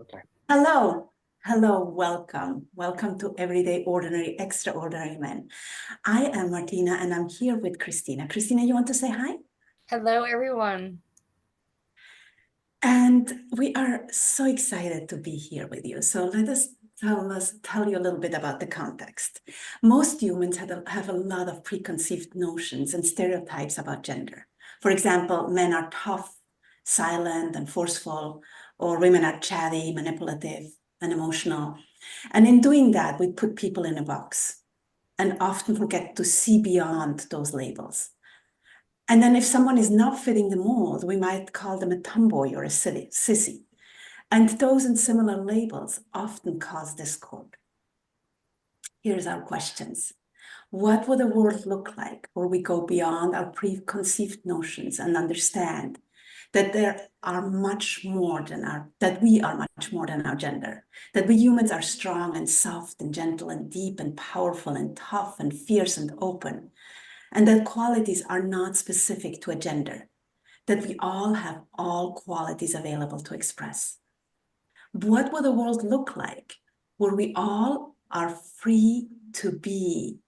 Okay. Hello, hello, welcome. Welcome to Everyday Ordinary Extraordinary Men. I am Martina and I'm here with Christina. Christina, you want to say hi? Hello, everyone. And we are so excited to be here with you. So let us tell you a little bit about the context. Most humans have a lot of preconceived notions and stereotypes about gender. For example, men are tough, silent, and forceful, or women are chatty, manipulative, and emotional. And in doing that, we put people in a box and often forget to see beyond those labels. And then if someone is not fitting the mold, we might call them a tomboy or a sissy. And those and similar labels often cause discord. Here's our questions. What would a world look like where we go beyond our preconceived notions and understand that we are much more than our gender, that we humans are strong and soft and gentle and deep and powerful and tough and fierce and open, and that qualities are not specific to a gender, that we all have all qualities available to express. What would the world look like where we all are free to be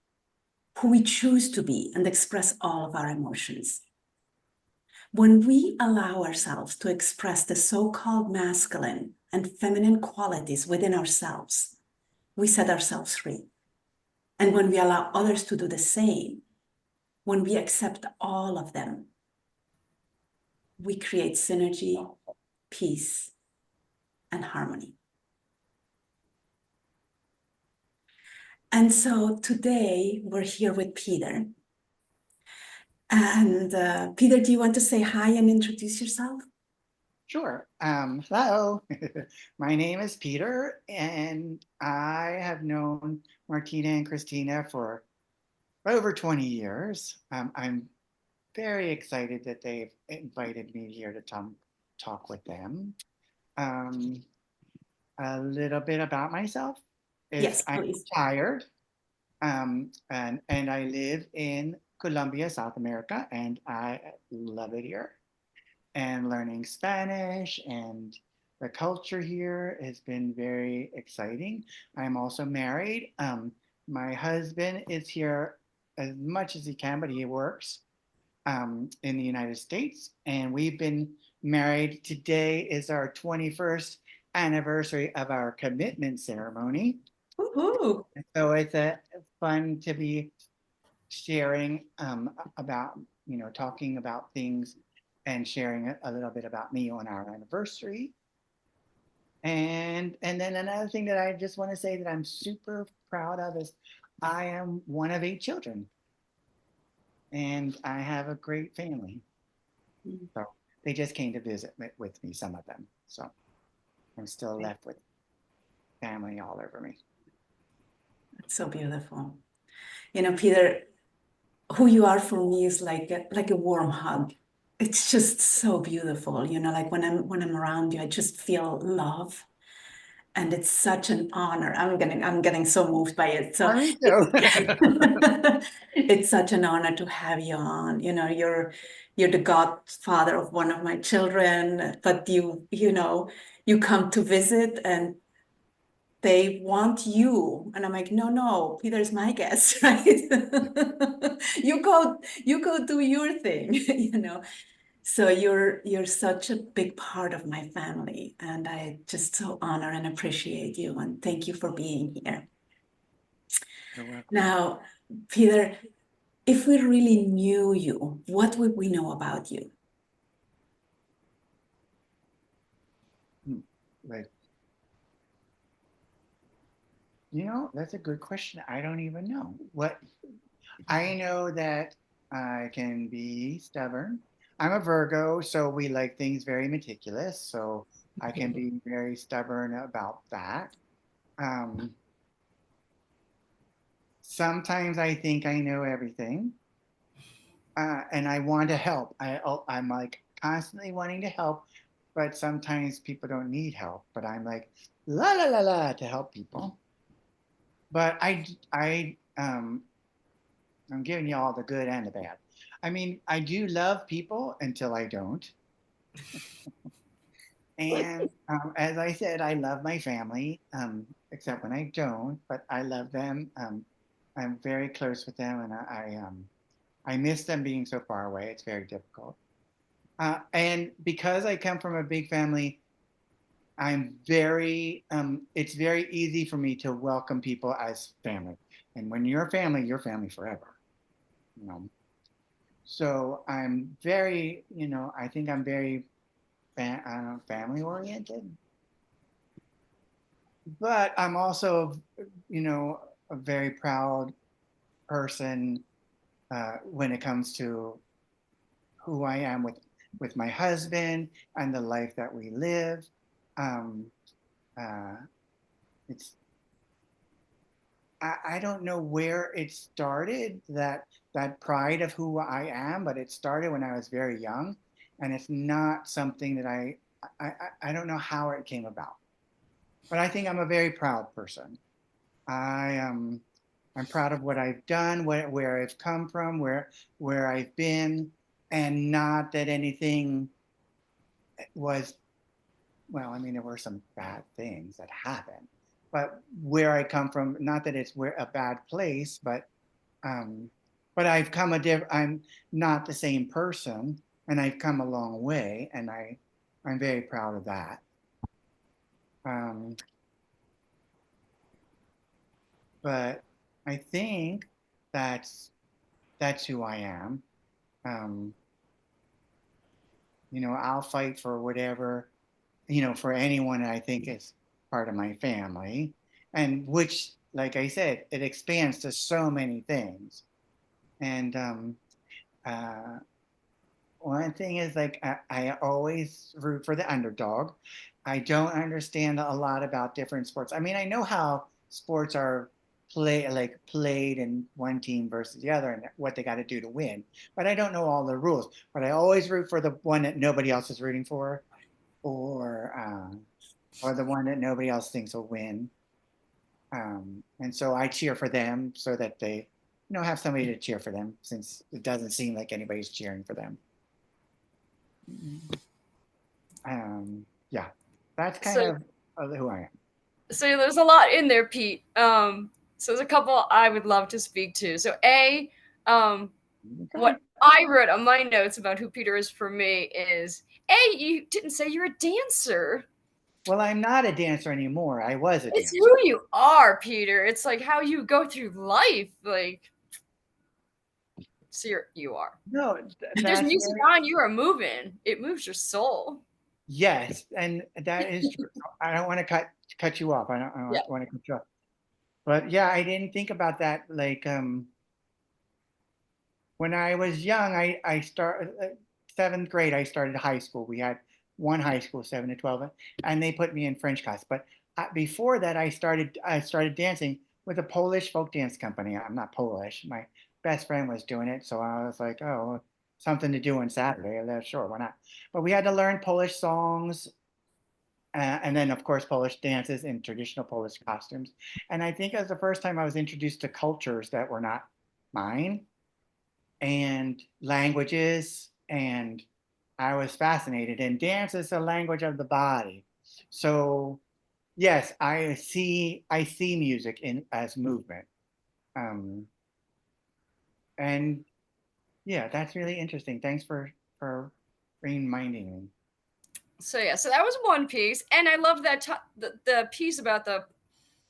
who we choose to be and express all of our emotions? When we allow ourselves to express the so-called masculine and feminine qualities within ourselves, we set ourselves free. And when we allow others to do the same, when we accept all of them, we create synergy, peace, and harmony. And so today we're here with Peter. And Peter, do you want to say hi and introduce yourself? Sure. Hello. My name is Peter, and I have known Martina and Christina for over 20 years. I'm very excited that they've invited me here to talk with them. Um, a little bit about myself is Yes, I'm please. retired, and I live in Colombia, South America, and I love it here. And learning Spanish and the culture here has been very exciting. I'm also married. My husband is here as much as he can, but he works in the United States. And we've been married. Today is our 21st anniversary of our commitment ceremony. Woohoo! So it's fun to be sharing about, talking about things and sharing a little bit about me on our anniversary. And then another thing that I just want to say that I'm super proud of is I am one of 8 children, and I have a great family. So they just came to visit with me, some of them. So I'm still left with family all over me. It's so beautiful. You know, Peter, who you are for me is like a warm hug. It's just so beautiful. You know, like when I'm around you, I just feel love. And it's such an honor. I'm getting so moved by it. So Me it's, too. it's such an honor to have you on. You know, you're the godfather of one of my children, but you come to visit and they want you. And I'm like, no, Peter's my guest, right? You go do your thing, you know. So you're such a big part of my family, and I just so honor and appreciate you, and thank you for being here. You're welcome. Now, Peter, if we really knew you, what would we know about you? Hmm. Like, that's a good question. I don't even know. What I know that I can be stubborn. I'm a Virgo, so we like things very meticulous. So I can be very stubborn about that. Um, Sometimes I think I know everything, and I want to help. I'm like constantly wanting to help, but sometimes people don't need help. But I'm like la la la la to help people. But I'm giving you all the good and the bad. I mean, I do love people until I don't. And as I said, I love my family, except when I don't, but I love them. I'm very close with them, and I miss them being so far away. It's very difficult. And because I come from a big family, it's very easy for me to welcome people as family. And when you're family forever, you know. So I'm very, I think I'm very family oriented, but I'm also, a very proud person when it comes to who I am with my husband and the life that we live. Um, uh, it's I don't know where it started, that pride of who I am, but it started when I was very young, and it's not something that I don't know how it came about, but I think I'm a very proud person. I I'm proud of what I've done, where I've come from, where I've been, and not that anything was, well, I mean, there were some bad things that happened, but where I come from, not that it's where a bad place, um, but I'm not the same person, and I've come a long way, and I'm very proud of that. Um, but I think that's that's who I am. Um, I'll fight for whatever, for anyone that I think is part of my family, and which, like I said, it expands to so many things. And uh, one thing is, like, I always root for the underdog. I don't understand a lot about different sports. I mean, I know how sports are played in one team versus the other and what they got to do to win, but I don't know all the rules. But I always root for the one that nobody else is rooting for, or or the one that nobody else thinks will win. And so I cheer for them so that they, have somebody to cheer for them, since it doesn't seem like anybody's cheering for them. Yeah, that's kind So, of who I am. so there's a lot in there, Pete. So there's a couple I would love to speak to. So um, Okay. what I wrote on my notes about who Peter is for me is you didn't say you're a dancer. Well, I'm not a dancer anymore. I was a It's dancer. who you are, Peter. It's like how you go through life. Like, so you are. No, If there's that's music very, on, you are moving. It moves your soul. yes, and that is true. I don't want to cut you off. I Yeah. don't want to cut you off. But yeah, I didn't think about that. Like, when I was young, I started seventh grade. I started high school. We had one high school, 7 to 12, and they put me in French class. But before that, I started dancing with a Polish folk dance company. I'm not Polish. My best friend was doing it, so I was like, oh, something to do on Saturday. Sure, why not? But we had to learn Polish songs. And then, of course, Polish dances in traditional Polish costumes. And I think it was the first time I was introduced to cultures that were not mine, and languages, and I was fascinated. And dance is a language of the body. So yes, I see music in as movement. Um, and yeah, that's really interesting. Thanks for reminding me. So yeah, so that was one piece, and I love that the piece about the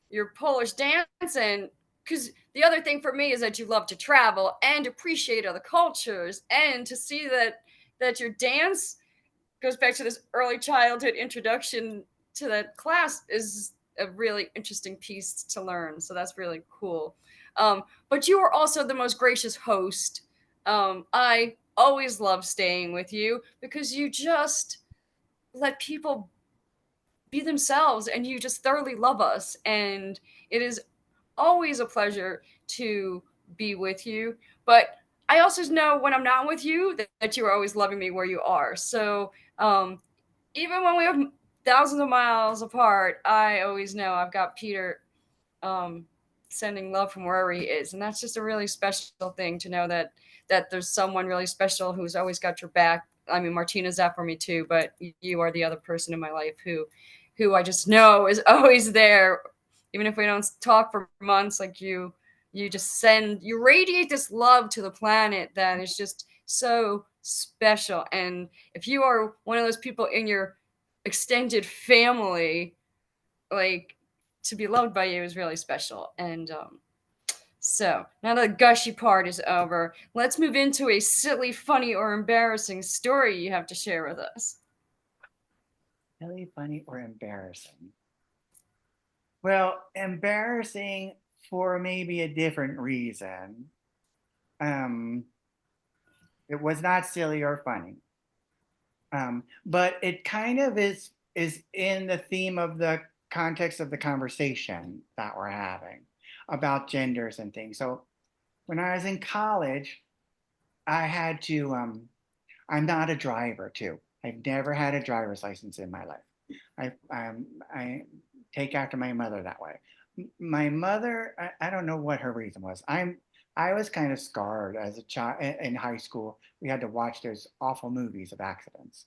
your Polish dancing, because the other thing for me is that you love to travel and appreciate other cultures, and to see that your dance goes back to this early childhood introduction to that class is a really interesting piece to learn. So that's really cool. But you are also the most gracious host. I always love staying with you because you just let people be themselves and you just thoroughly love us. And it is always a pleasure to be with you. But I also know when I'm not with you that you are always loving me where you are. So even when we have thousands of miles apart, I always know I've got Peter um, sending love from wherever he is, and that's just a really special thing to know that there's someone really special who's always got your back I mean, Martina's that for me too, but you are the other person in my life who I just know is always there, even if we don't talk for months. Like you just you radiate this love to the planet that is just so special. And if you are one of those people in your extended family, like, to be loved by you is really special. And so now the gushy part is over, let's move into a silly, funny, or embarrassing story you have to share with us. Silly, funny, or embarrassing? Well, embarrassing for maybe a different reason. Um, it was not silly or funny. But it kind of is in the theme of the context of the conversation that we're having about genders and things. So when I was in college, I had to I'm not a driver too. I've never had a driver's license in my life. I take after my mother that way. My mother, I don't know what her reason was. I was kind of scarred as a child in high school. We had to watch those awful movies of accidents,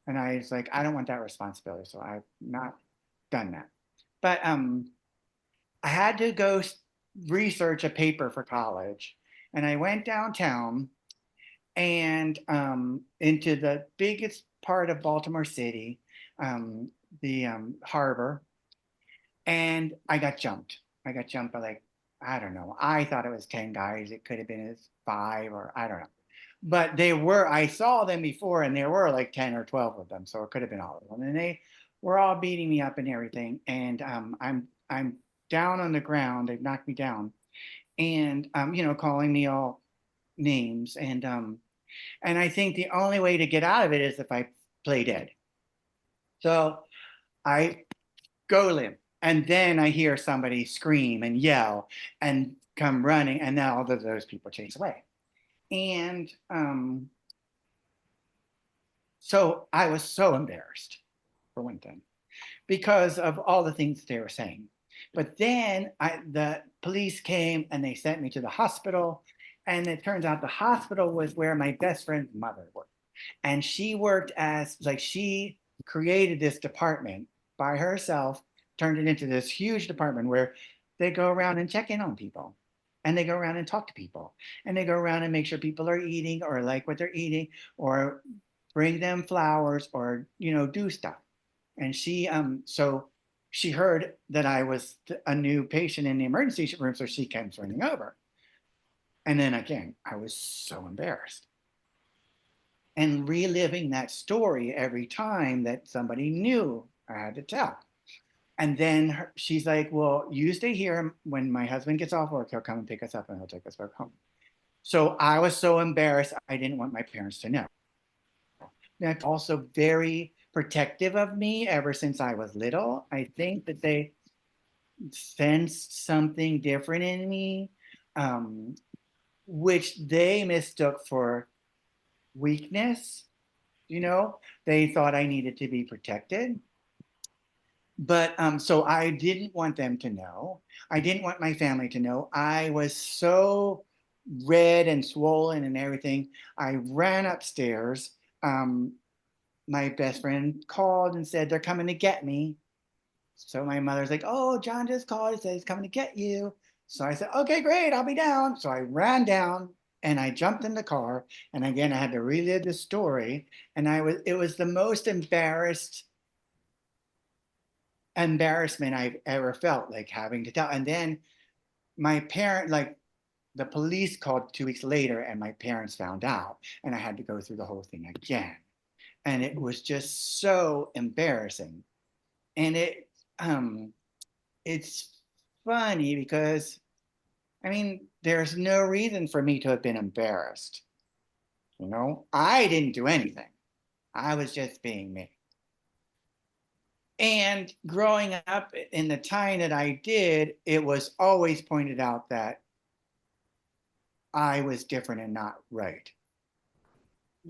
and I was like, I don't want that responsibility, so I've not done that. But I had to go research a paper for college, and I went downtown and into the biggest part of Baltimore City, um, the harbor, and I got jumped. I got jumped by like, I don't know. I thought it was 10 guys. It could have been as five or I don't know. But I saw them before and there were like 10 or 12 of them. So it could have been all of them. And they were all beating me up and everything. And I'm down on the ground. They've knocked me down and, calling me all names. And I think the only way to get out of it is if I play dead. So I go limp. And then I hear somebody scream and yell and come running. And now all of those people chase away. And so I was so embarrassed, for one thing, because of all the things they were saying. But then the police came and they sent me to the hospital. And it turns out the hospital was where my best friend's mother worked. And she worked as like she created this department by herself, turned it into this huge department where they go around and check in on people, and they go around and talk to people, and they go around and make sure people are eating or like what they're eating, or bring them flowers, or do stuff. And so she heard that I was a new patient in the emergency room, so she came running over. And then again, I was so embarrassed and reliving that story every time that somebody knew I had to tell. And then she's like, well, you stay here. When my husband gets off work, he'll come and pick us up and he'll take us back home. So I was so embarrassed. I didn't want my parents to know. They're also very protective of me ever since I was little. I think that they sensed something different in me, um, which they mistook for weakness. They thought I needed to be protected. But so I didn't want them to know. I didn't want my family to know. I was so red and swollen and everything. I ran upstairs. My best friend called and said, they're coming to get me. So my mother's like, oh, John just called. He said he's coming to get you. So I said, okay, great, I'll be down. So I ran down and I jumped in the car. And again, I had to relive the story. And it was the most embarrassment I've ever felt, like having to tell. And then my parent, like the police called 2 weeks later and my parents found out and I had to go through the whole thing again. And it was just so embarrassing. And it's funny because I mean, there's no reason for me to have been embarrassed. I didn't do anything. I was just being me. And growing up in the time that I did, it was always pointed out that I was different and not right.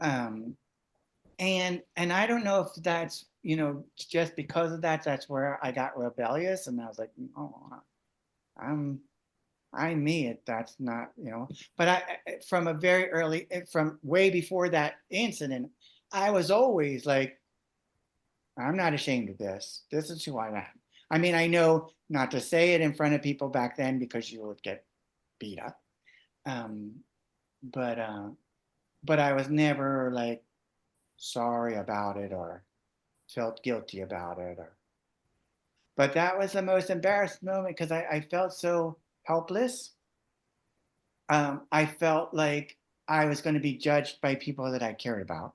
Um, and I don't know if that's just because of that, that's where I got rebellious, and I was like, oh, I'm I'm me. That's not. But from a very early, from way before that incident, I was always like, I'm not ashamed of this. This is who I am. I mean, I know not to say it in front of people back then because you would get beat up. Um, but uh, but I was never like sorry about it or felt guilty about it. But that was the most embarrassing moment because I felt so helpless. I felt like I was going to be judged by people that I cared about.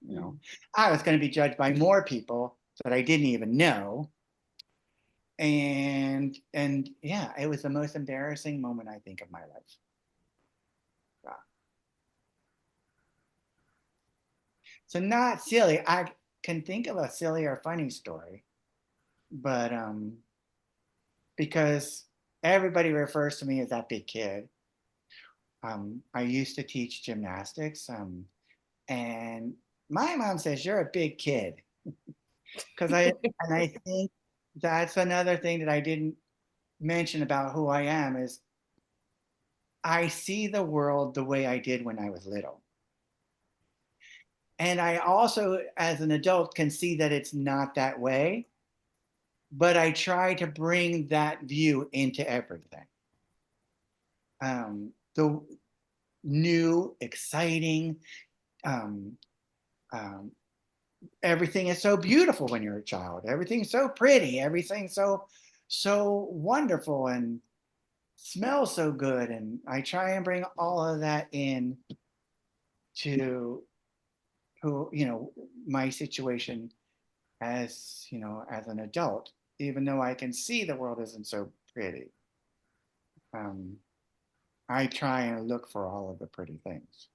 You know, I was going to be judged by more people that I didn't even know. And yeah, it was the most embarrassing moment I think of my life. Yeah. So not silly. I can think of a silly or funny story, but because everybody refers to me as that big kid. I used to teach gymnastics, and my mom says you're a big kid because I think that's another thing that I didn't mention about who I am is I see the world the way I did when I was little. And I also, as an adult, can see that it's not that way, but I try to bring that view into everything. The new, exciting, um, um, everything is so beautiful when you're a child. Everything's so pretty. Everything's so wonderful and smells so good. And I try and bring all of that in to who my situation as as an adult, even though I can see the world isn't so pretty. um, I try and look for all of the pretty things.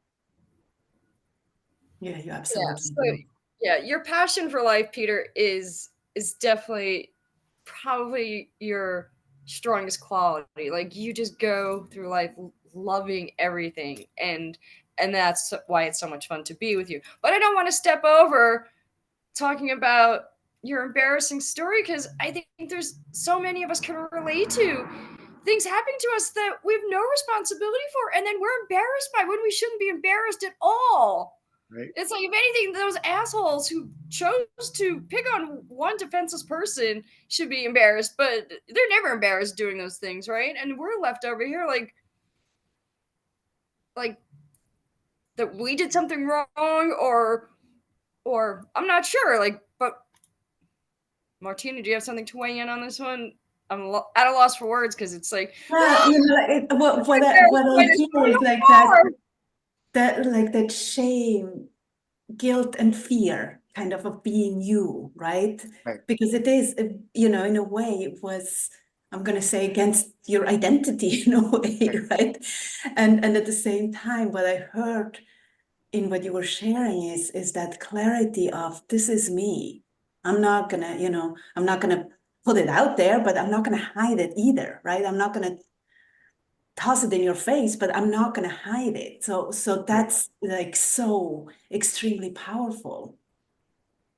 Yeah, you Yeah. absolutely So do. yeah, your passion for life, Peter, is definitely probably your strongest quality. Like you just go through life loving everything, and that's why it's so much fun to be with you. But I don't want to step over talking about your embarrassing story because I think there's so many of us can relate to things happening to us that we have no responsibility for, and then we're embarrassed by when we shouldn't be embarrassed at all. Right. It's like, if anything, those assholes who chose to pick on one defenseless person should be embarrassed, but they're never embarrassed doing those things, right? And we're left over here like that we did something wrong, or I'm not sure. Like, but Martina, do you have something to weigh in on this one? I'm at a loss for words because it's like, Yeah, what I hear is like that shame, guilt, and fear kind of being you, right? Right. Because it is, in a way, it was, I'm going to say, against your identity in a way, right? And at the same time, what I heard in what you were sharing is that clarity of this is me. I'm not gonna, I'm not gonna put it out there, but I'm not gonna hide it either, right? I'm not gonna toss it in your face, but I'm not gonna hide it. So Right. that's like so extremely powerful.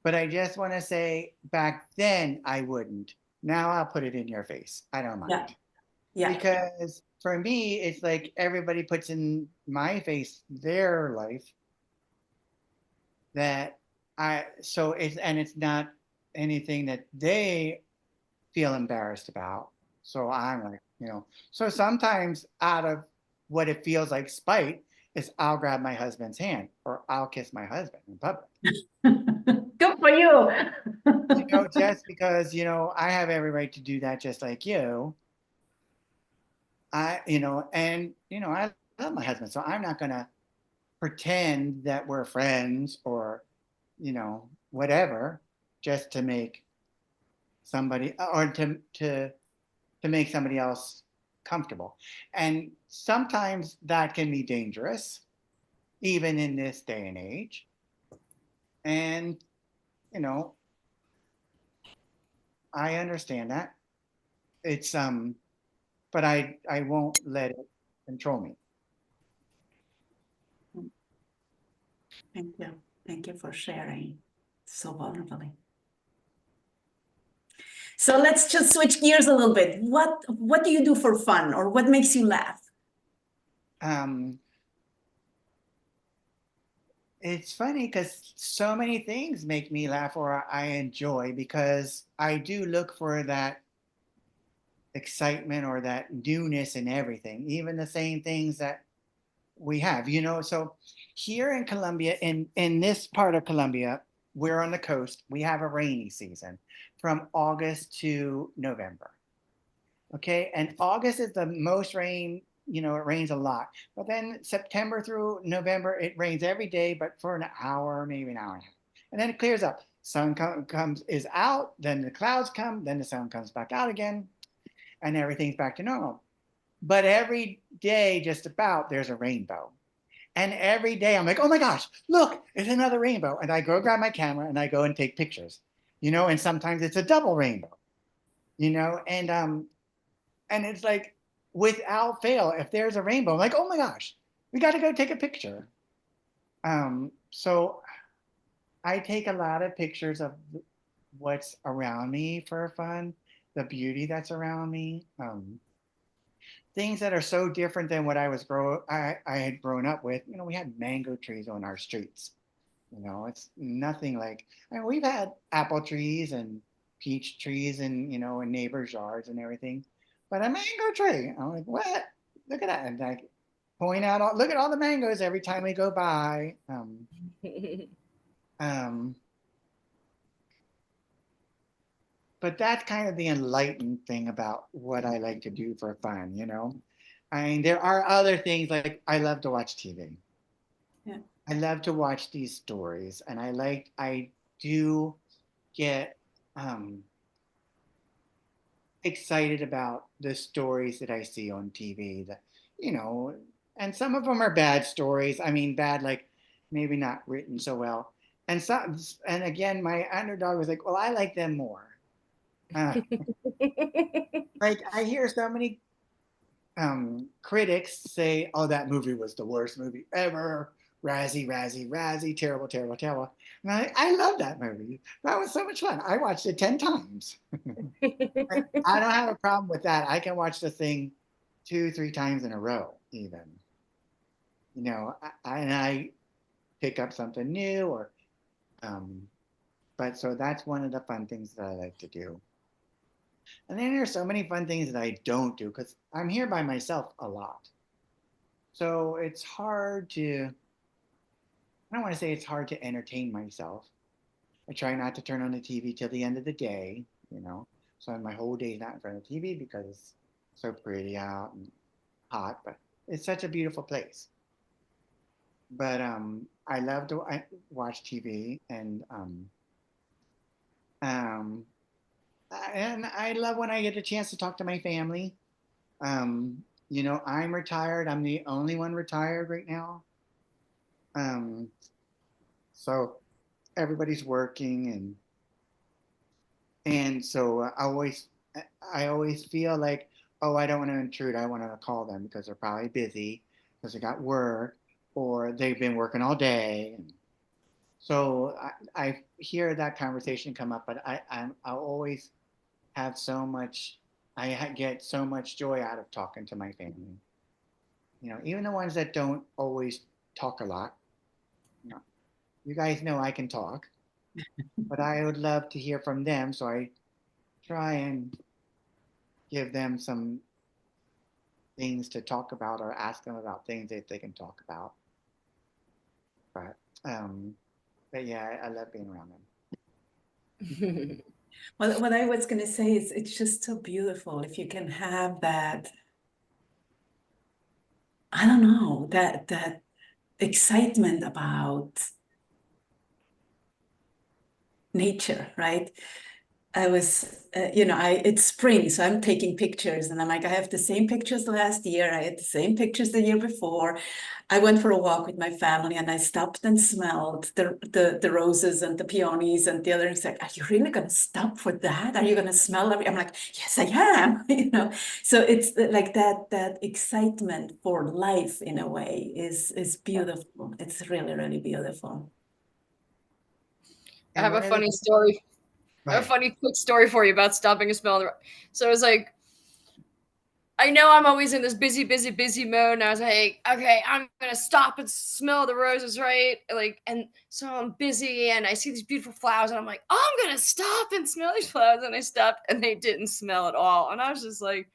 But I just want to say back then I wouldn't. Now I'll put it in your face. I don't Yeah, mind. yeah, Because for me, it's like everybody puts in my face their life that it's not anything that they feel embarrassed about. So I'm like, so sometimes out of what it feels like spite is I'll grab my husband's hand or I'll kiss my husband in public. good for you. Just because, I have every right to do that just like you. I love my husband, so I'm not gonna pretend that we're friends or, whatever, just to make somebody or to make somebody else comfortable. And sometimes that can be dangerous, even in this day and age. And, you know, I understand that. It's but I won't let it control me. Thank you. Thank you for sharing so vulnerably. So let's just switch gears a little bit. What do you do for fun, or what makes you laugh? Um It's funny because so many things make me laugh or I enjoy because I do look for that excitement or that newness in everything, even the same things that we have, So here in Colombia, in this part of Colombia, we're on the coast, we have a rainy season from August to November. Okay, and August is the most rain, it rains a lot. But then September through November, it rains every day, but for an hour, maybe an hour and a half. And then it clears up. Sun comes is out, then the clouds come, then the sun comes back out again, and everything's back to normal. But every day, just about, there's a rainbow. And every day I'm like, oh my gosh, look, it's another rainbow. And I go grab my camera and I go and take pictures, and sometimes it's a double rainbow, and it's like without fail, if there's a rainbow, I'm like, oh my gosh, we got to go take a picture. So I take a lot of pictures of what's around me for fun, the beauty that's around me, things that are so different than what I had grown up with. We had mango trees on our streets. It's nothing like. I mean, we've had apple trees and peach trees and in neighbors' yards and everything, but a mango tree. I'm like, what? Look at that! And like point out, look at all the mangoes every time we go by. Um, but that's kind of the enlightened thing about what I like to do for fun. I mean, there are other things like I love to watch TV. Yeah. I love to watch these stories, and I do get um, excited about the stories that I see on TV. That you know, and some of them are bad stories. I mean, bad like maybe not written so well. And again, my underdog was like, "Well, I like them more." Uh, like I hear so many critics say, "Oh, that movie was the worst movie ever. Razzie, Razzie, Razzie, terrible, terrible, terrible." And I love that movie. That was so much fun. I watched it 10 times. I don't have a problem with that. I can watch the thing 2, 3 times in a row, even. And I pick up something new, um, but so that's one of the fun things that I like to do. And then there's so many fun things that I don't do because I'm here by myself a lot. So it's hard to, I don't want to say it's hard to entertain myself. I try not to turn on the TV till the end of the day, you know. So my whole day is not in front of the TV because it's so pretty out and hot, but it's such a beautiful place. But I love to watch TV um, and I love when I get a chance to talk to my family. I'm retired. I'm the only one retired right now. Um, so everybody's working and so I always feel like, oh, I don't want to intrude. I want to call them because they're probably busy because they got work or they've been working all day. So I hear that conversation come up, but I always have so much. Get so much joy out of talking to my family. Even the ones that don't always talk a lot. You know, you guys know I can talk, but I would love to hear from them. So I try and give them some things to talk about or ask them about things that they can talk about. But um, but yeah, I love being around them. Well, what I was going to say is it's just so beautiful if you can have that, I don't know, that excitement about nature, right? I was, it's spring, so I'm taking pictures and I'm like, I have the same pictures last year. I had the same pictures the year before. I went for a walk with my family and I stopped and smelled the roses and the peonies and the other. It's like, are you really going to stop for that? Are you going to smell every? I'm like, yes, I am. So it's like that excitement for life in a way is beautiful. It's really, really beautiful. I And have a one of the funny story. I have a right, funny quick story for you about stopping and smelling. So it was like I know I'm always in this busy mode, and I was like, okay, I'm gonna stop and smell the roses, right? Like, and so I'm busy, and I see these beautiful flowers, and I'm like, oh, I'm gonna stop and smell these flowers, and I stopped, and they didn't smell at all, and I was just like,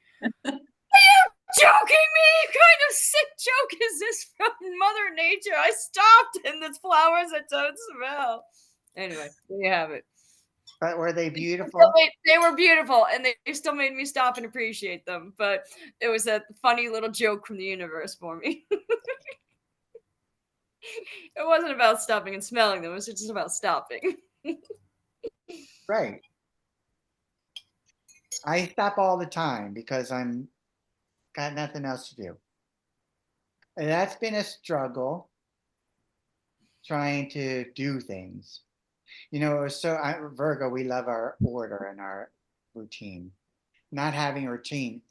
joking me? What kind of sick joke is this from Mother Nature? I stopped, and there's flowers that don't smell. Anyway, there you have it. But were they beautiful? They were beautiful, and they still made me stop and appreciate them. But it was a funny little joke from the universe for me. It wasn't about stopping and smelling them. It was just about stopping. Right. I stop all the time because I'm got nothing else to do. And that's been a struggle trying to do things. Virgo, we love our order and our routine. Not having a routine,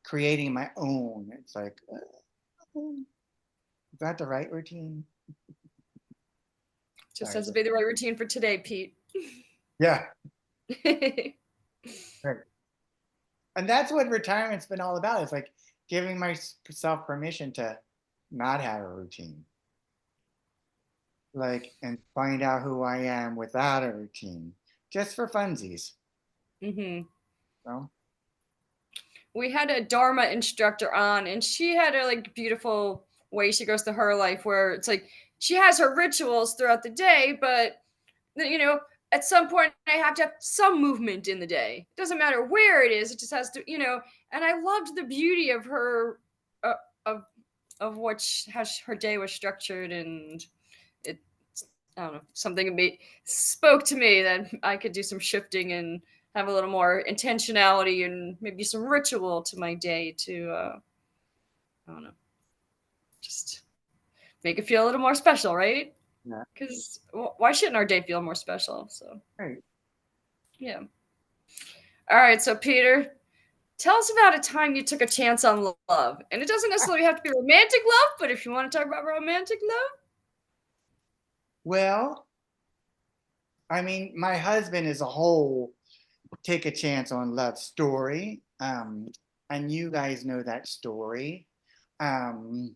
creating my own. It's like, is that the right routine? Just Sorry. has to be the right routine for today, Pete. Yeah. Right. And that's what retirement's been all about. It's like giving myself permission to not have a routine. Like, and find out who I am without a routine, just for funsies. Mm-hmm. So, We had a Dharma instructor on, and she had a like beautiful way she goes to her life where it's like she has her rituals throughout the day, but you know, at some point I have to have some movement in the day. It doesn't matter where it is; it just has to, And I loved the beauty of her, of what how her day was structured, and it, I don't know, something spoke to me that I could do some shifting and have a little more intentionality and maybe some ritual to my day to, I don't know, just make it feel a little more special, right? yeah, Because why shouldn't our day feel more special? So, right. yeah. All right. So, Peter, tell us about a time you took a chance on love. And it doesn't necessarily have to be romantic love, but if you want to talk about romantic love. Well, I mean, my husband is a whole take a chance on love story. And you guys know that story. Um,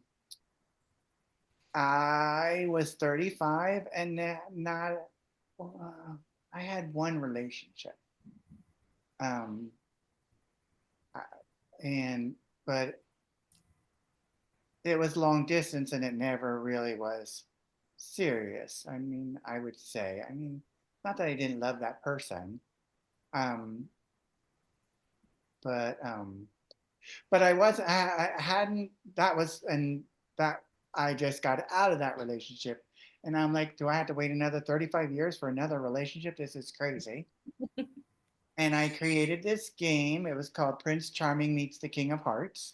I was 35 and not, I had one relationship. Um, and, but it was long distance and it never really was serious. I mean, I would say, not that I didn't love that person, um, but I wasn't. I hadn't. That was and that I just got out of that relationship, and I'm like, do I have to wait another 35 years for another relationship? This is crazy. And I created this game. It was called Prince Charming Meets the King of Hearts,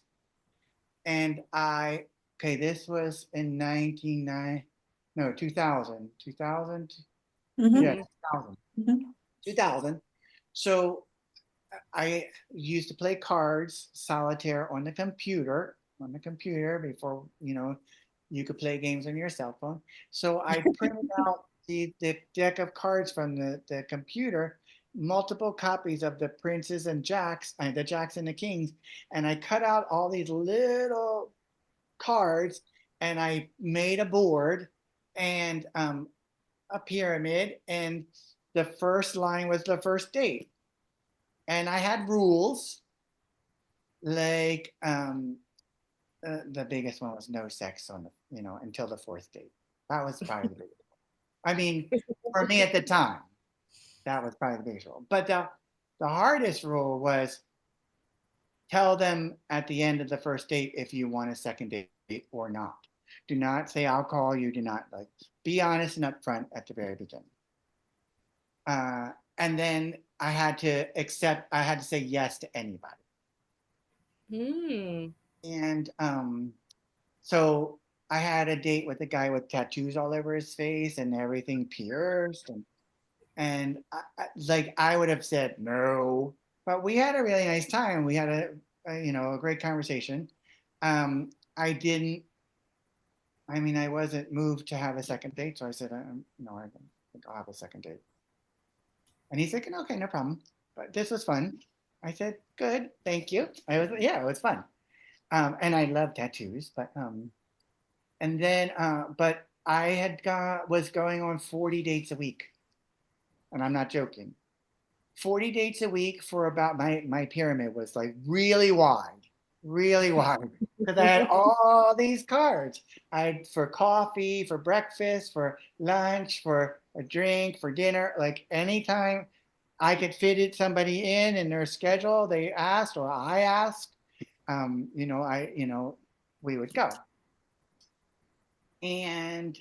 and okay, this was in 99, no, 2000, 2000, yeah, Mhm, 2000, mhm, 2000. So I used to play cards, solitaire on the computer before, you could play games on your cell phone. So I printed out the deck of cards from the computer, multiple copies of the princes and jacks, the jacks and the kings, and I cut out all these little cards and I made a board and a pyramid, and the first line was the first date. And I had rules like the biggest one was no sex on the until the fourth date. That was probably the biggest. I mean, for me at the time, that was probably the biggest rule. But the hardest rule was tell them at the end of the first date if you want a second date or not. Do not say I'll call you. Do not like be honest and upfront at the very beginning. And then I had to accept. I had to say yes to anybody. Hmm. And so I had a date with a guy with tattoos all over his face and everything pierced, and like I would have said no, but we had a really nice time. We had a great conversation. I didn't. I mean, I wasn't moved to have a second date, so I said, I think I'll have a second date. And he's like, okay, no problem. But this was fun. I said, good, thank you. It was fun. And I love tattoos, and then, but I was going on 40 dates a week, and I'm not joking. 40 dates a week for about my pyramid was like really wide, because I had all these cards. I had for coffee, for breakfast, for lunch, for a drink, for dinner. Like anytime I could fit it somebody in their schedule, they asked or I asked, we would go. And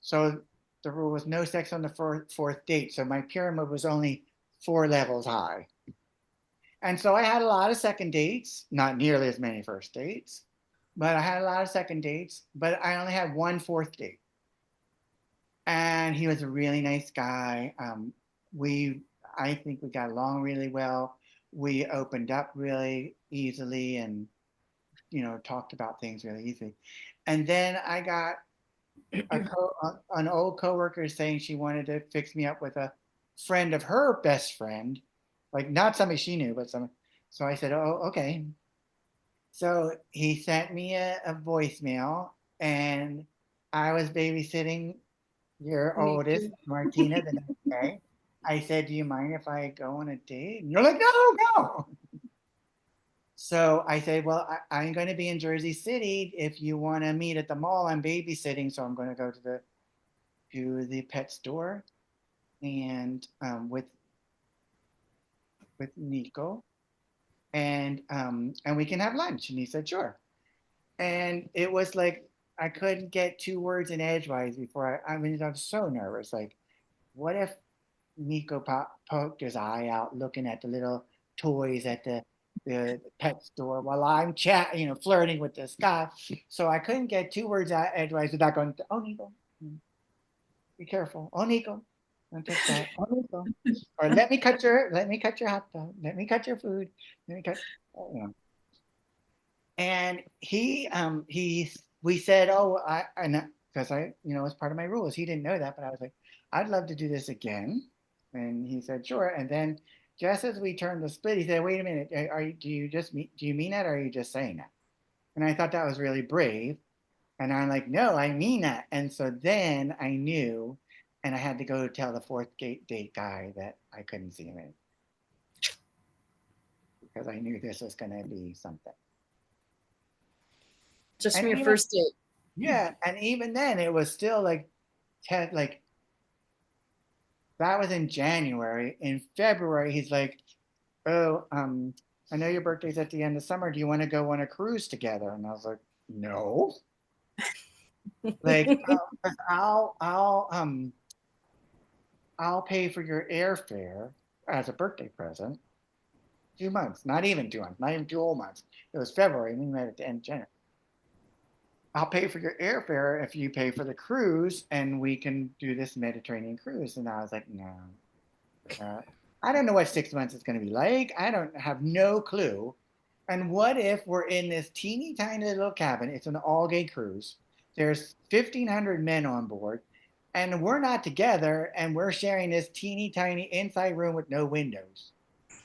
so the rule was no sex on the fourth date. So my pyramid was only 4 levels high. And so I had a lot of second dates, not nearly as many first dates, but I had a lot of second dates, but I only had one fourth date. And he was a really nice guy. I think we got along really well. We opened up really easily and, talked about things really easily. And then I got an old coworker saying she wanted to fix me up with a friend of her best friend, like not somebody she knew, but some. So I said, "Oh, okay." So he sent me a voicemail, and I was babysitting your Me oldest, too. Martina, the next day. I said, "Do you mind if I go on a date?" And you're like, "No, no." So I said, "Well, I'm going to be in Jersey City. If you want to meet at the mall, I'm babysitting, so I'm going to go to the pet store and with Nico, and we can have lunch." And he said, "Sure." And it was like I couldn't get 2 words in edgewise before I mean, I was so nervous. Like, what if Nico poked his eye out looking at the little toys at the pet store while I'm flirting with this guy. So I couldn't get 2 words out edgewise without going, "Oh, Nico, be careful. Oh, Nico, don't touch that. Oh, Nico." Or let me cut your hot dog. Let me cut your food. Let me cut, you know. And we said, oh, because as part of my rules, he didn't know that, but I was like, "I'd love to do this again." And he said, "Sure." And then just as we turned to split, he said, "Wait a minute, do you mean that, or are you just saying that?" And I thought that was really brave. And I'm like, "No, I mean that." And so then I knew, and I had to go tell the fourth date guy that I couldn't see him in because I knew this was going to be something. Just And from your even first date. yeah, and even then it was still like 10, like that was in January. In February, he's like, "Oh, I know your birthday's at the end of summer. Do you want to go on a cruise together?" And I was like, "No." Like, I'll pay for your airfare as a birthday present. 2 months, not even 2 months, not even 2 whole months. It was February, and we met at the end of January. "I'll pay for your airfare if you pay for the cruise, and we can do this Mediterranean cruise." And I was like, "No, uh, I don't know what 6 months is going to be like. I don't have no clue. And what if we're in this teeny tiny little cabin? It's an all-gay cruise. There's 1,500 men on board, and we're not together, and we're sharing this teeny tiny inside room with no windows."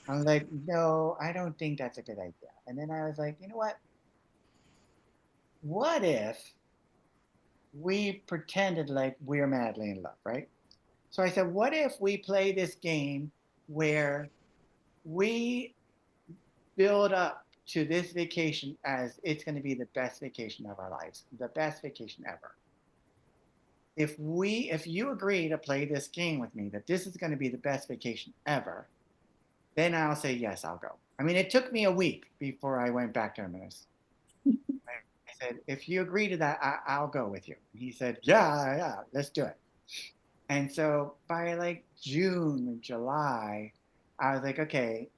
I was like, "No, I don't think that's a good idea." And then I was like, "You know what? What if we pretended like we're madly in love, right?" So I said, "What if we play this game where we build up to this vacation as it's going to be the best vacation of our lives, the best vacation ever. If you agree to play this game with me, that this is going to be the best vacation ever, then I'll say yes, I'll go." I mean, it took me a week before I went back to him and I said, "If you agree to that, I'll go with you." And he said, "Yeah, yeah, let's do it." And so by like June or July, I was like, "Okay,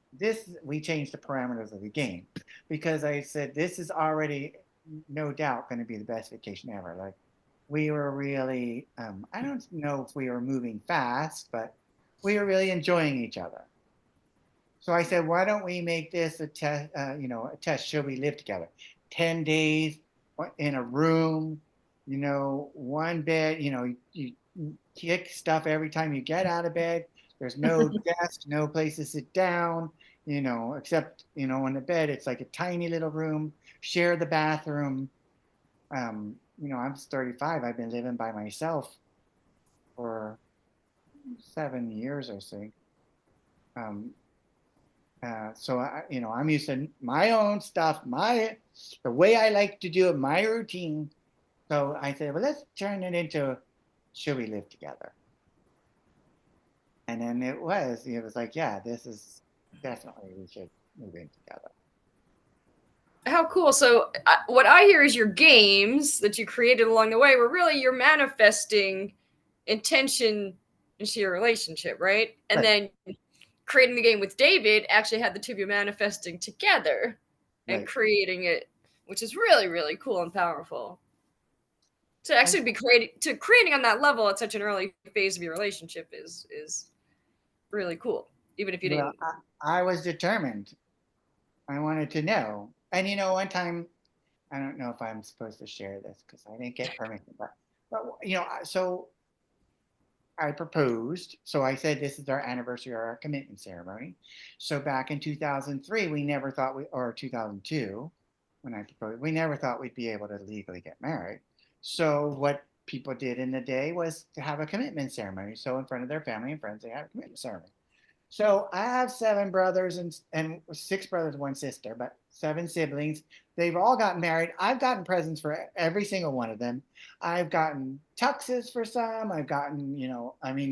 we changed the parameters of the game," because I said, "This is already no doubt going to be the best vacation ever." Like we were really, I don't know if we were moving fast, but we were really enjoying each other. So I said, "Why don't we make this a test, a test? Should we live together? 10 days in a room, one bed, you kick stuff every time you get out of bed. There's no desk, no place to sit down. except, in the bed, it's like a tiny little room, share the bathroom. I'm 35. I've been living by myself for 7 years or so. Um, so I'm used to my own stuff, the way I like to do it, my routine. So I said, well, let's turn it into, should we live together? And then it was like, yeah, this is definitely, we should move in together. How cool. So what I hear is your games that you created along the way were really you're manifesting intention into your relationship, right? And Right, then creating the game with David actually had the two of you manifesting together and right. creating it, which is really, really cool and powerful. To And actually be creating on that level at such an early phase of your relationship is really cool. Even if you well, didn't. I was determined. I wanted to know. And one time, I don't know if I'm supposed to share this because I didn't get permission, but so I proposed. So I said, this is our anniversary or our commitment ceremony. So back in 2003, we never thought or 2002, when I proposed, we never thought we'd be able to legally get married. So what people did in the day was to have a commitment ceremony. So in front of their family and friends, they had a commitment ceremony. So I have 7 brothers and 6 brothers, 1 sister, but 7 siblings. They've all gotten married. I've gotten presents for every single one of them. I've gotten tuxes for some. I've gotten,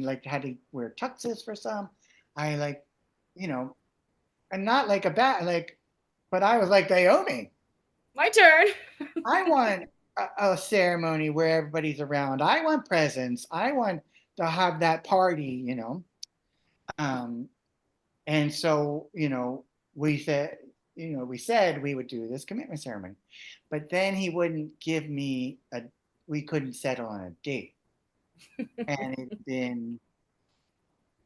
like had to wear tuxes for some. I like, you know, and not like a bat, but I was like, they owe me. My turn. I want a ceremony where everybody's around. I want presents. I want to have that party. Um, And so, we said, we said we would do this commitment ceremony, but then he wouldn't give me we couldn't settle on a date. And it's been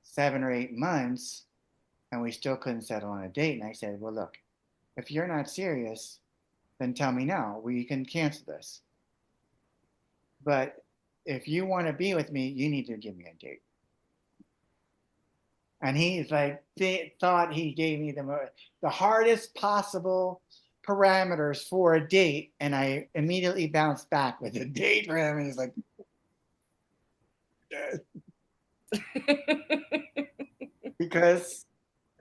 7 or 8 months and we still couldn't settle on a date. And I said, well, look, if you're not serious, then tell me now. We can cancel this. But if you want to be with me, you need to give me a date. And he's like, thought he gave me the hardest possible parameters for a date, and I immediately bounced back with a date for him, and he's like, because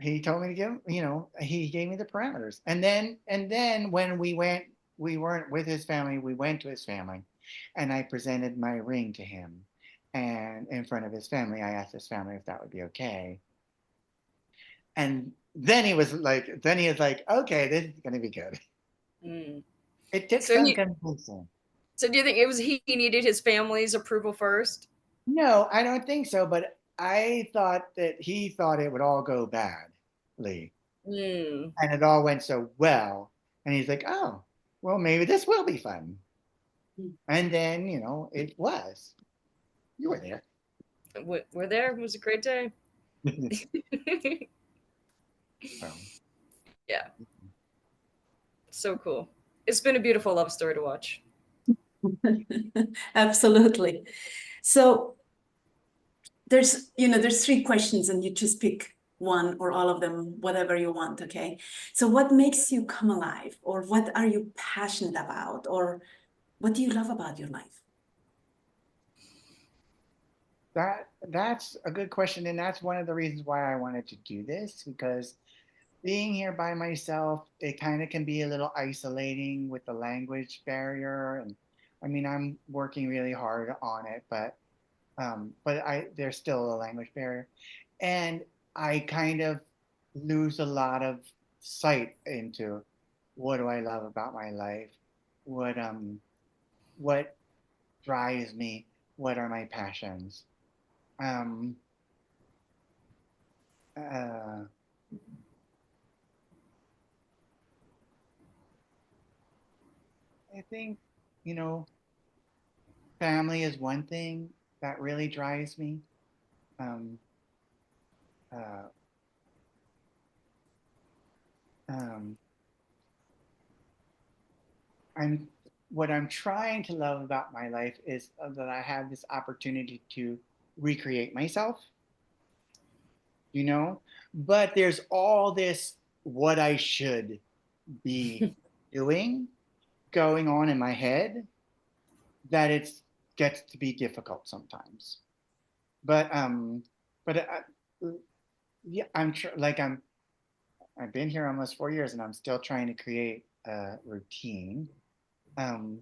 he told me to give, he gave me the parameters, and then when we weren't with his family, we went to his family, and I presented my ring to him, and in front of his family, I asked his family if that would be okay. And then he was like, okay, this is gonna be good. Mm. It took So some he convincing. so do you think it was he needed his family's approval first? No, I don't think so, but I thought that he thought it would all go badly. Mm. And it all went so well. And he's like, oh, well, maybe this will be fun. And then, it was. You were there. We're there. It was a great day. Well, Yeah, so cool. It's been a beautiful love story to watch. Absolutely. So there's 3 questions and you just pick one or all of them, whatever you want, okay? So what makes you come alive, or what are you passionate about, or what do you love about your life? that's a good question. And that's one of the reasons why I wanted to do this, because being here by myself, it kind of can be a little isolating with the language barrier. And I mean, I'm working really hard on it, but there's still a language barrier, and I kind of lose a lot of sight into what do I love about my life, what what drives me, what are my passions. Um, uh, I think you know family is one thing that really drives me. Um, uh, um, I'm what I'm trying to love about my life is that I have this opportunity to recreate myself, you know? But there's all this what I should be doing going on in my head that it gets to be difficult sometimes. But yeah, I've been here almost 4 years and I'm still trying to create a routine. Um,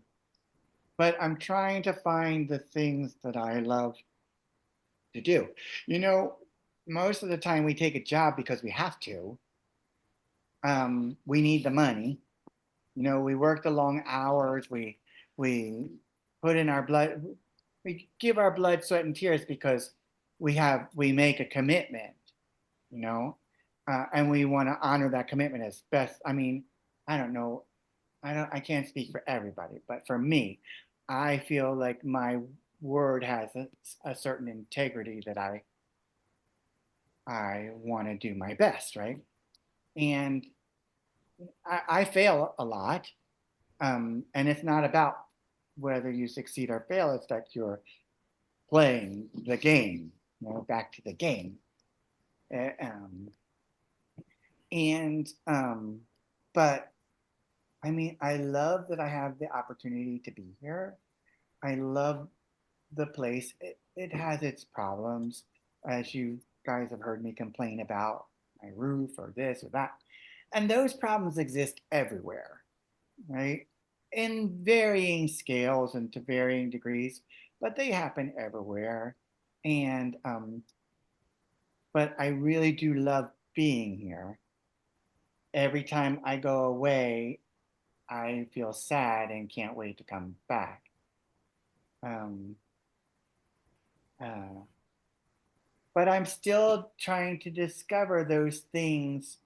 but I'm trying to find the things that I love to do. You know, most of the time we take a job because we have to. We need the money. You know, we work the long hours. We put in our blood. We give our blood, sweat, and tears because we make a commitment. You know, and we want to honor that commitment as best. I mean, I don't know. I can't speak for everybody, but for me, I feel like my word has a certain integrity that I want to do my best, right? And I fail a lot, and it's not about whether you succeed or fail. It's that you're playing the game. You know, back to the game. Uh, Um, and but I mean, I love that I have the opportunity to be here. I love the place. It has its problems, as you guys have heard me complain about my roof or this or that. And those problems exist everywhere, right? In varying scales and to varying degrees, but they happen everywhere. And, but I really do love being here. Every time I go away, I feel sad and can't wait to come back. Um, uh, but I'm still trying to discover those things,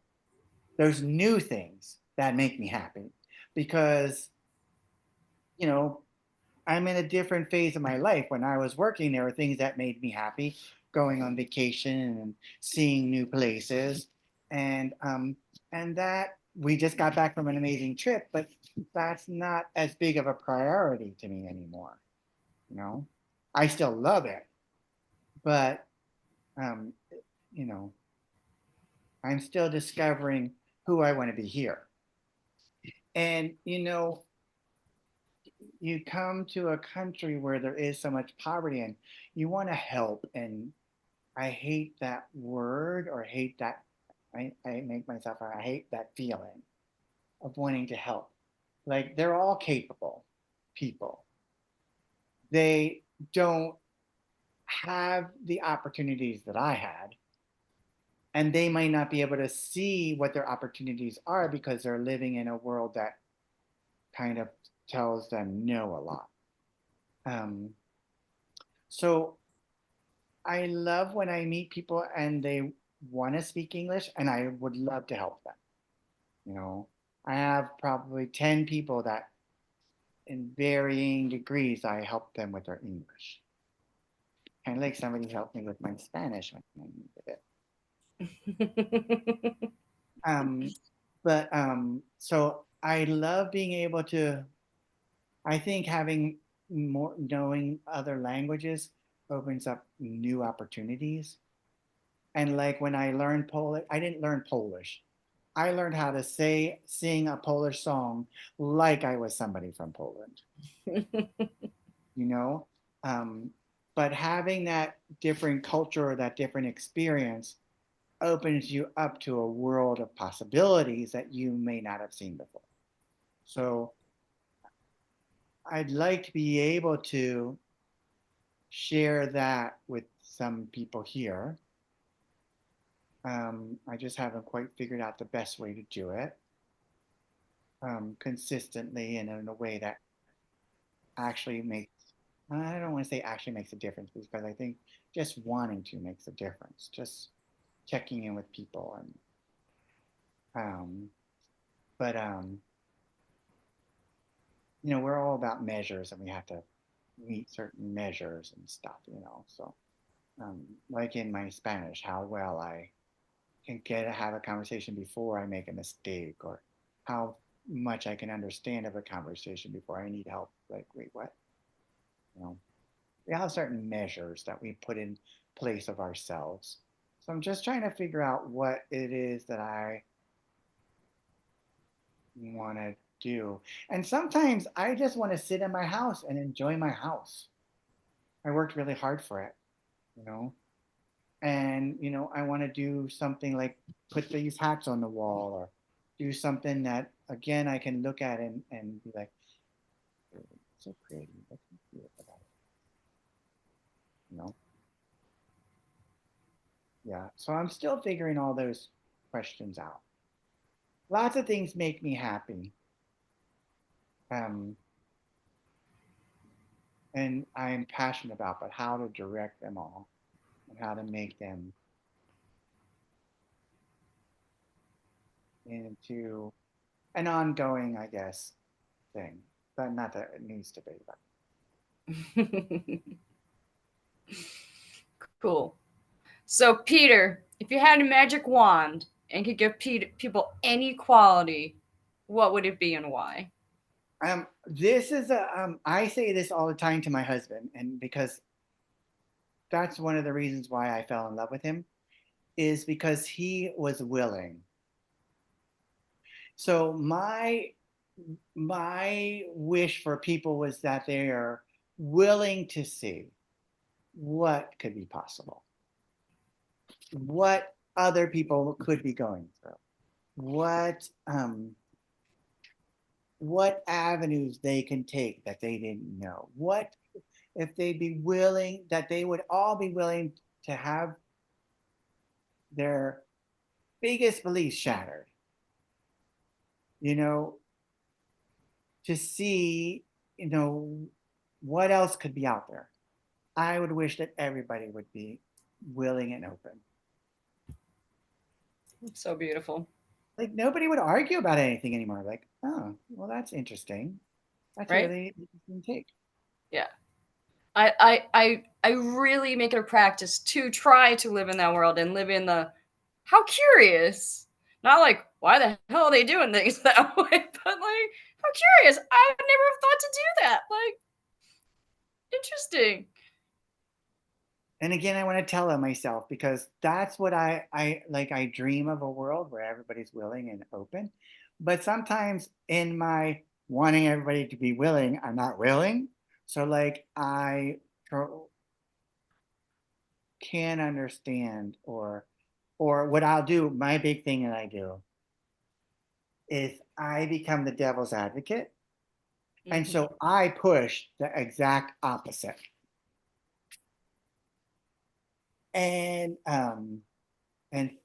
those new things that make me happy. Because, you know, I'm in a different phase of my life. When I was working, there were things that made me happy, going on vacation and seeing new places. And that we just got back from an amazing trip, but that's not as big of a priority to me anymore. You know, I still love it, but um, you know, I'm still discovering who I want to be here. And you know, you come to a country where there is so much poverty and you want to help. And I hate that word or hate that. I make myself, I hate that feeling of wanting to help. Like they're all capable people. They don't have the opportunities that I had. And they might not be able to see what their opportunities are because they're living in a world that kind of tells them no a lot. Um, so I love when I meet people and they want to speak English and I would love to help them. You know, I have probably 10 people that in varying degrees I help them with their English. Kind of like somebody helped me with my Spanish when I needed it. Um, but so I love being able to, I think having more, knowing other languages opens up new opportunities. And like when I learned Polish, I didn't learn Polish. I learned how to sing a Polish song like I was somebody from Poland, you know? Um, but having that different culture or that different experience opens you up to a world of possibilities that you may not have seen before. So I'd like to be able to share that with some people here. I just haven't quite figured out the best way to do it consistently and in a way that actually makes, I don't want to say actually makes a difference because I think just wanting to makes a difference. Just checking in with people um, but you know, we're all about measures and we have to meet certain measures and stuff, you know. So like in my Spanish, how well I can have a conversation before I make a mistake, or how much I can understand of a conversation before I need help. Like, wait, what? You know, we have certain measures that we put in place of ourselves. So I'm just trying to figure out what it is that I want to do. And sometimes I just want to sit in my house and enjoy my house. I worked really hard for it, you know? And, I want to do something like put these hats on the wall or do something that, again, I can look at and be like, "Oh, so pretty. What's cute about it?" You know? Yeah. So I'm still figuring all those questions out. Lots of things make me happy. Um, and I'm passionate about, but how to direct them all and how to make them into an ongoing, I guess, thing. But not that it needs to be, but Cool. So, Peter, if you had a magic wand and could give people any quality, what would it be and why? this is I say this all the time to my husband, and because that's one of the reasons why I fell in love with him, is because he was willing. So my wish for people was that they are willing to see what could be possible, what other people could be going through, what avenues they can take that they didn't know, what if they'd be willing, that they would all be willing to have their biggest beliefs shattered, you know, to see, what else could be out there. I would wish that everybody would be willing and open. It's so beautiful. Like nobody would argue about anything anymore. Like, oh, well, that's interesting. That's a Right? really interesting take. Yeah. I really make it a practice to try to live in that world and live in the how curious. Not like why the hell are they doing things that way, but like how curious. I would never have thought to do that. Like interesting. And again, I want to tell it myself because that's what I like. I dream of a world where everybody's willing and open. But sometimes in my wanting everybody to be willing, I'm not willing. So like can understand or what I'll do, my big thing that I do is I become the devil's advocate. And Mhm. so I push the exact opposite. And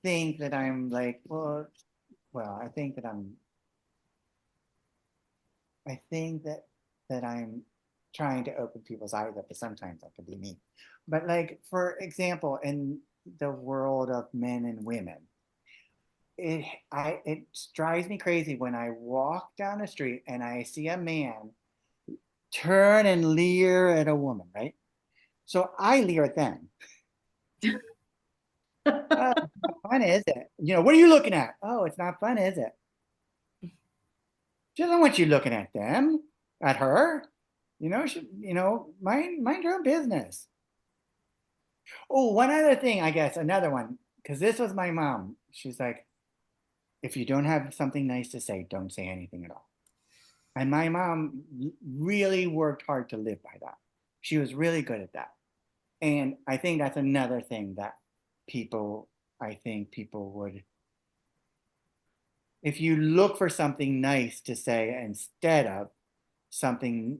think that I'm like, well, I think that I'm trying to open people's eyes up, but sometimes that could be me. But like for example, in the world of men and women, it drives me crazy when I walk down the street and I see a man turn and leer at a woman, right? So I leer at them. Oh, it's not fun, is it? What are you looking at? Oh, it's not fun, is it? She doesn't want you looking at them, at her. Mind your own business. Oh, one other thing, I guess, another one, because this was my mom. She's like, if you don't have something nice to say, don't say anything at all. And my mom really worked hard to live by that. She was really good at that. And I think that's another thing that people, I think people would, if you look for something nice to say instead of something,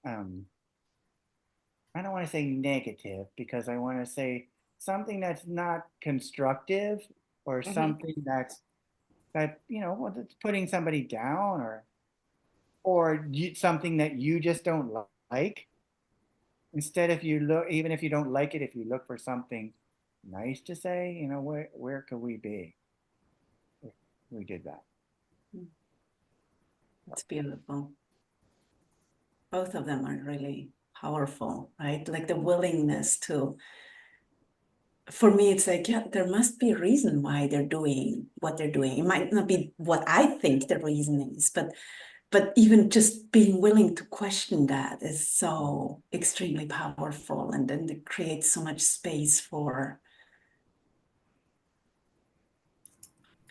I don't want to say negative because I want to say something that's not constructive or Mhm. something that's putting somebody down or something that you just don't like. Instead, if you look, even if you don't like it, if you look for something nice to say, where could we be if we did that? It's beautiful. Both of them are really powerful, right? Like the willingness to, for me, it's like, yeah, there must be a reason why they're doing what they're doing. It might not be what I think the reason is, but even just being willing to question that is so extremely powerful, and then it creates so much space for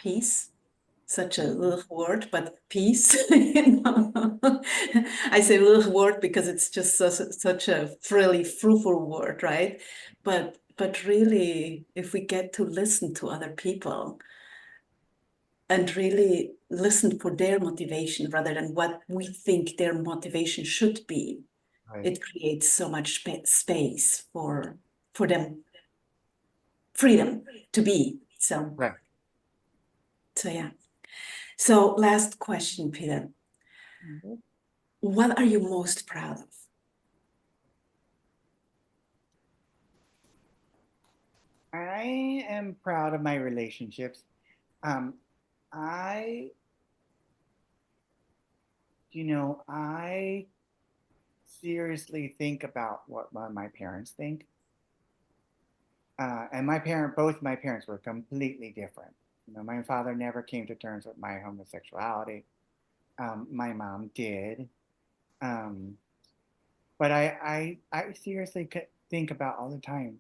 peace. Such a little word, but peace. You know? I say little word because it's just such a really fruitful word, right? But really, if we get to listen to other people and really listen for their motivation rather than what we think their motivation should be, Right. it creates so much space for them, freedom to be. So Right. yeah. So last question, Peter. What are you most proud of? I am proud of my relationships. Um, I, I seriously think about what my parents think. And both my parents were completely different. My father never came to terms with my homosexuality. My mom did. Um, but I seriously think about all the time.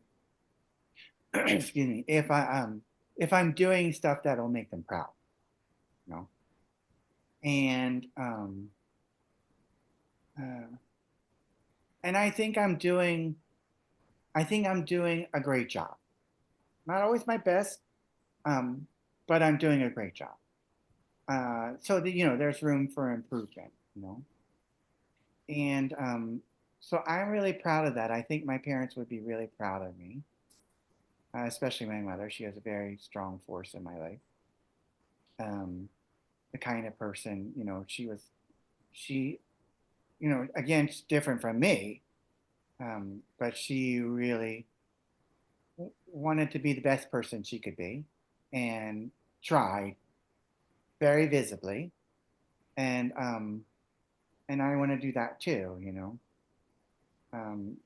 Excuse me. If I'm doing stuff that'll make them proud, you know, and uh, and I think I'm doing a great job. Not always my best, um, but I'm doing a great job. So that there's room for improvement. And so I'm really proud of that. I think my parents would be really proud of me, especially my mother. She was a very strong force in my life. The kind of person, she, again, she's different from me, but she really wanted to be the best person she could be and tried very visibly. And, and I want to do that too,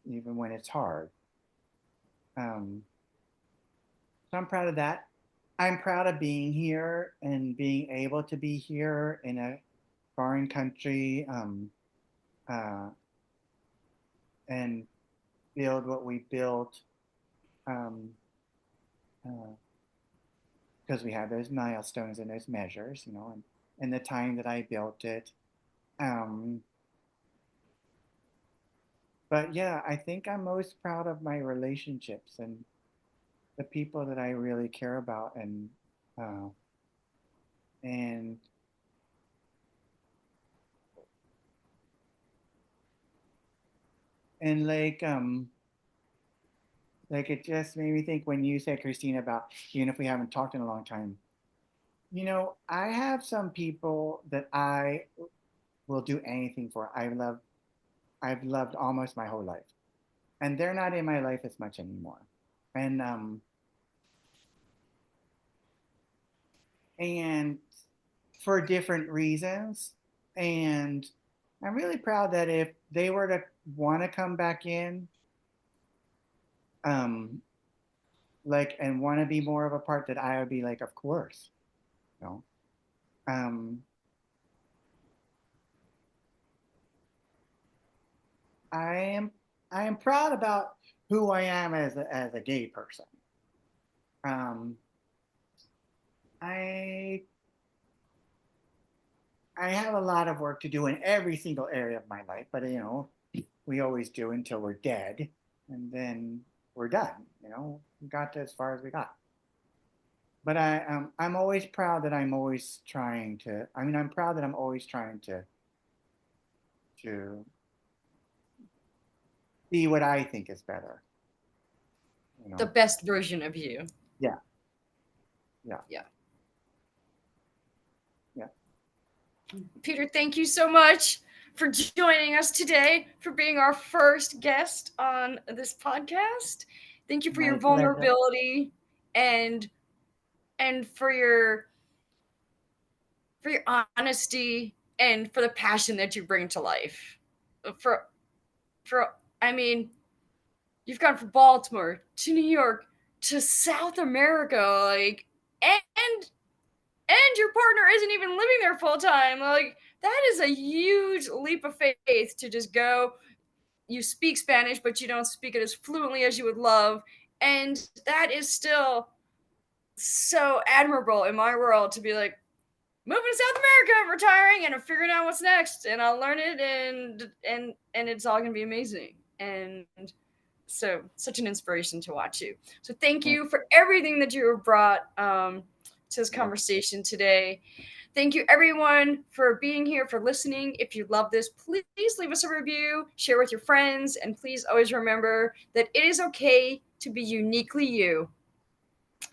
even when it's hard. Um, so I'm proud of that. I'm proud of being here and being able to be here in a foreign country, uh, and build what we built, um, because we have those milestones and those measures, and the time that I built it. Um, but yeah, I think I'm most proud of my relationships and the people that I really care about, uh, and and like it just made me think when you said, Christina, about even if we haven't talked in a long time, I have some people that I will do anything for. I've loved almost my whole life, and they're not in my life as much anymore. And and for different reasons. And I'm really proud that if they were to want to come back in, um, and want to be more of a part, that I would be like, of course, you know. Um, I am I am proud about who I am as a gay person. Um, I I have a lot of work to do in every single area of my life, but we always do until we're dead, and then we're done. We got to as far as we got. But I'm always proud that I'm always trying to. I mean, I'm proud that I'm always trying to be what I think is better. The best version of you. Yeah. Yeah. Yeah. Yeah. Peter, thank you so much for joining us today, for being our first guest on this podcast. Thank you for My your pleasure. vulnerability and for your honesty and for the passion that you bring to life. For I mean, you've gone from Baltimore to New York to South America, like, and your partner isn't even living there full time. Like, that is a huge leap of faith to just go. You speak Spanish, but you don't speak it as fluently as you would love. And that is still so admirable in my world to be like, moving to South America, retiring, and I'm figuring out what's next, and I'll learn it, and it's all gonna be amazing. And so, such an inspiration to watch you. So, thank you for everything that you have brought to this conversation today. Thank you, everyone, for being here, for listening. If you love this, please leave us a review, share with your friends, and please always remember that it is okay to be uniquely you.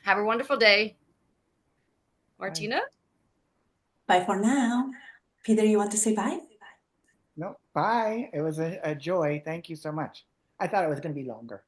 Have a wonderful day. Martina? Bye for now. Peter, you want to say bye? No, bye. It was a joy. Thank you so much. I thought it was going to be longer.